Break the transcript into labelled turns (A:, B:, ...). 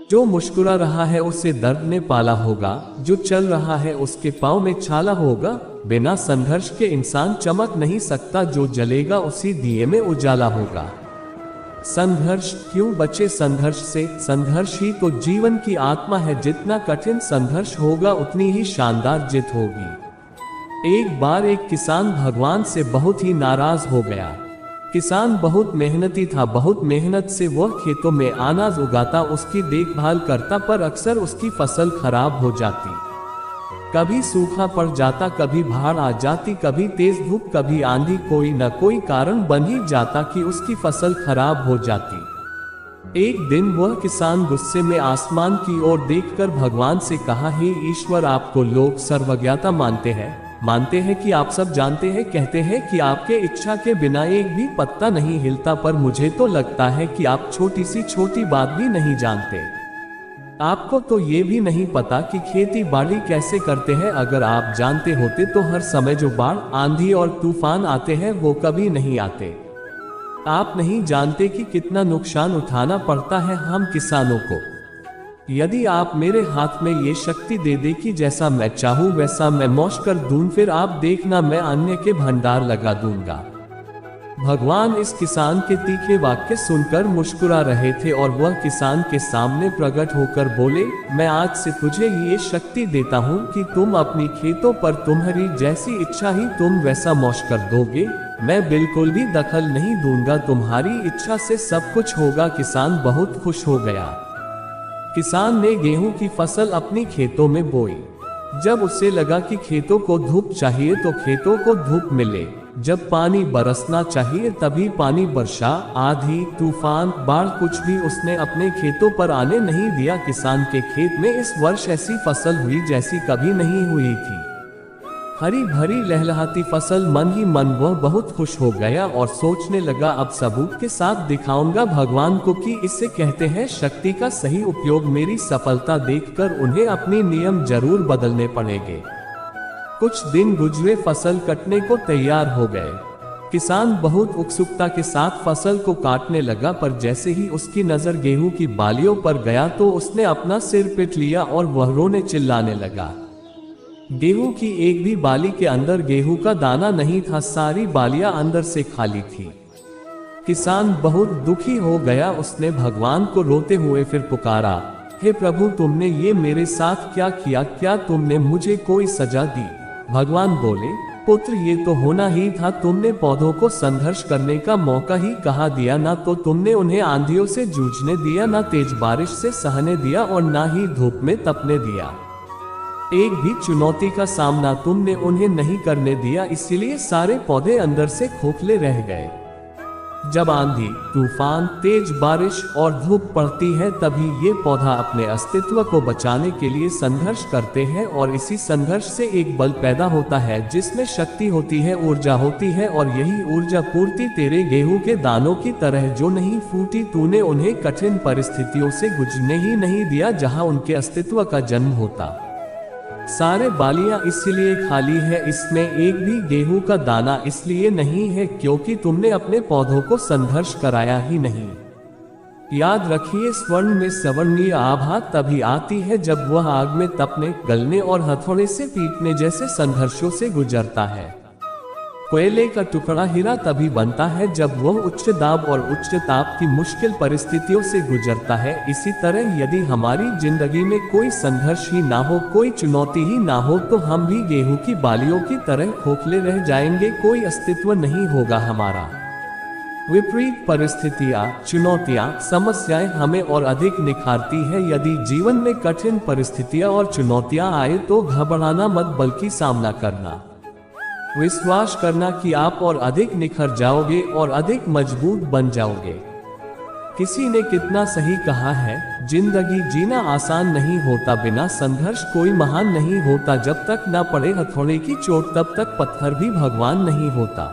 A: जो मुस्कुरा रहा है उसे दर्द ने पाला होगा, जो चल रहा है उसके पाँव में छाला होगा। बिना संघर्ष के इंसान चमक नहीं सकता, जो जलेगा उसी दिए में उजाला होगा। संघर्ष क्यों बचे संघर्ष से? संघर्ष ही तो जीवन की आत्मा है। जितना कठिन संघर्ष होगा उतनी ही शानदार जीत होगी। एक बार एक किसान भगवान से बहुत ही नाराज हो गया। किसान बहुत मेहनती था, बहुत मेहनत से वह खेतों में अनाज उगाता, उसकी देखभाल करता, पर अक्सर उसकी फसल खराब हो जाती। कभी सूखा पड़ जाता, कभी बाढ़ आ जाती, कभी तेज धूप, कभी आंधी, कोई न कोई कारण बन ही जाता कि उसकी फसल खराब हो जाती। एक दिन वह किसान गुस्से में आसमान की ओर देखकर भगवान से कहा, हे ईश्वर, आपको लोग सर्वज्ञता मानते हैं कि आप सब जानते हैं, कहते हैं कि आपके इच्छा के बिना एक भी पत्ता नहीं हिलता, पर मुझे तो लगता है कि आप छोटी सी छोटी बात भी नहीं जानते। आपको तो ये भी नहीं पता कि खेती बाड़ी कैसे करते हैं। अगर आप जानते होते तो हर समय जो बाढ़, आंधी और तूफान आते हैं वो कभी नहीं आते। आप नहीं जानते कि कितना नुकसान उठाना पड़ता है हम किसानों को। यदि आप मेरे हाथ में ये शक्ति दे दे कि जैसा मैं चाहूं वैसा मैं मौज कर दूं, फिर आप देखना मैं अन्य के भंडार लगा दूंगा। भगवान इस किसान के तीखे वाक्य सुनकर मुस्कुरा रहे थे और वह किसान के सामने प्रकट होकर बोले, मैं आज से तुझे ये शक्ति देता हूँ कि तुम अपनी खेतों पर तुम्हारी जैसी इच्छा ही तुम वैसा मौज कर दोगे। मैं बिल्कुल भी दखल नहीं दूंगा, तुम्हारी इच्छा से सब कुछ होगा। किसान बहुत खुश हो गया। किसान ने गेहूं की फसल अपनी खेतों में बोई। जब उसे लगा कि खेतों को धूप चाहिए तो खेतों को धूप मिले, जब पानी बरसना चाहिए तभी पानी बरसा। आंधी, तूफान, बाढ़ कुछ भी उसने अपने खेतों पर आने नहीं दिया। किसान के खेत में इस वर्ष ऐसी फसल हुई जैसी कभी नहीं हुई थी। हरी भरी लहलहाती फसल। मन ही मन वह बहुत खुश हो गया और सोचने लगा, अब सबूत के साथ दिखाऊंगा भगवान को कि इसे कहते हैं शक्ति का सही उपयोग। मेरी सफलता देखकर उन्हें अपने नियम जरूर बदलने पड़ेंगे। कुछ दिन गुजरे, फसल कटने को तैयार हो गए। किसान बहुत उत्सुकता के साथ फसल को काटने लगा, पर जैसे ही उसकी नजर गेहूं की बालियों पर गया तो उसने अपना सिर पीट लिया और वह रोने चिल्लाने लगा। गेहूं की एक भी बाली के अंदर गेहूं का दाना नहीं था, सारी बालियां अंदर से खाली थी। किसान बहुत दुखी हो गया। उसने भगवान को रोते हुए फिर पुकारा, हे प्रभु, तुमने ये मेरे साथ क्या किया? क्या तुमने मुझे कोई सजा दी? भगवान बोले, पुत्र, ये तो होना ही था। तुमने पौधों को संघर्ष करने का मौका ही कहाँ दिया? ना तो तुमने उन्हें आंधियों से जूझने दिया, ना तेज बारिश से सहने दिया और ना ही धूप में तपने दिया। एक भी चुनौती का सामना तुमने उन्हें नहीं करने दिया, इसीलिए सारे पौधे अंदर से खोखले रह गए। जब आंधी, तूफान, तेज बारिश और धूप पड़ती है तभी ये पौधा अपने अस्तित्व को बचाने के लिए संघर्ष करते हैं, और इसी संघर्ष से एक बल पैदा होता है जिसमें शक्ति होती है, ऊर्जा होती है। और यही ऊर्जा पूर्ति तेरे गेहूं के दानों की तरह जो नहीं फूटी, तूने उन्हें कठिन परिस्थितियों से गुजरने ही नहीं दिया जहां उनके अस्तित्व का जन्म होता। सारे बालियां इसलिए खाली है, इसमें एक भी गेहूं का दाना इसलिए नहीं है क्योंकि तुमने अपने पौधों को संघर्ष कराया ही नहीं। याद रखिए, स्वर्ण में सवर्णीय आभा तभी आती है जब वह आग में तपने, गलने और हथौड़े से पीटने जैसे संघर्षों से गुजरता है। कोयले का टुकड़ा हीरा तभी बनता है जब वह उच्च दाब और उच्च ताप की मुश्किल परिस्थितियों से गुजरता है। इसी तरह यदि हमारी जिंदगी में कोई संघर्ष ही ना हो, कोई चुनौती ही ना हो, तो हम भी गेहूं की बालियों की तरह खोखले रह जाएंगे, कोई अस्तित्व नहीं होगा हमारा। विपरीत परिस्थितियां, चुनौतियां, समस्याएं हमें और अधिक निखारती है। यदि जीवन में कठिन परिस्थितियां और चुनौतियां आए तो घबराना मत, बल्कि सामना करना। विश्वास करना कि आप और अधिक निखर जाओगे और अधिक मजबूत बन जाओगे। किसी ने कितना सही कहा है, जिंदगी जीना आसान नहीं होता, बिना संघर्ष कोई महान नहीं होता। जब तक ना पड़े हथौड़े की चोट तब तक पत्थर भी भगवान नहीं होता।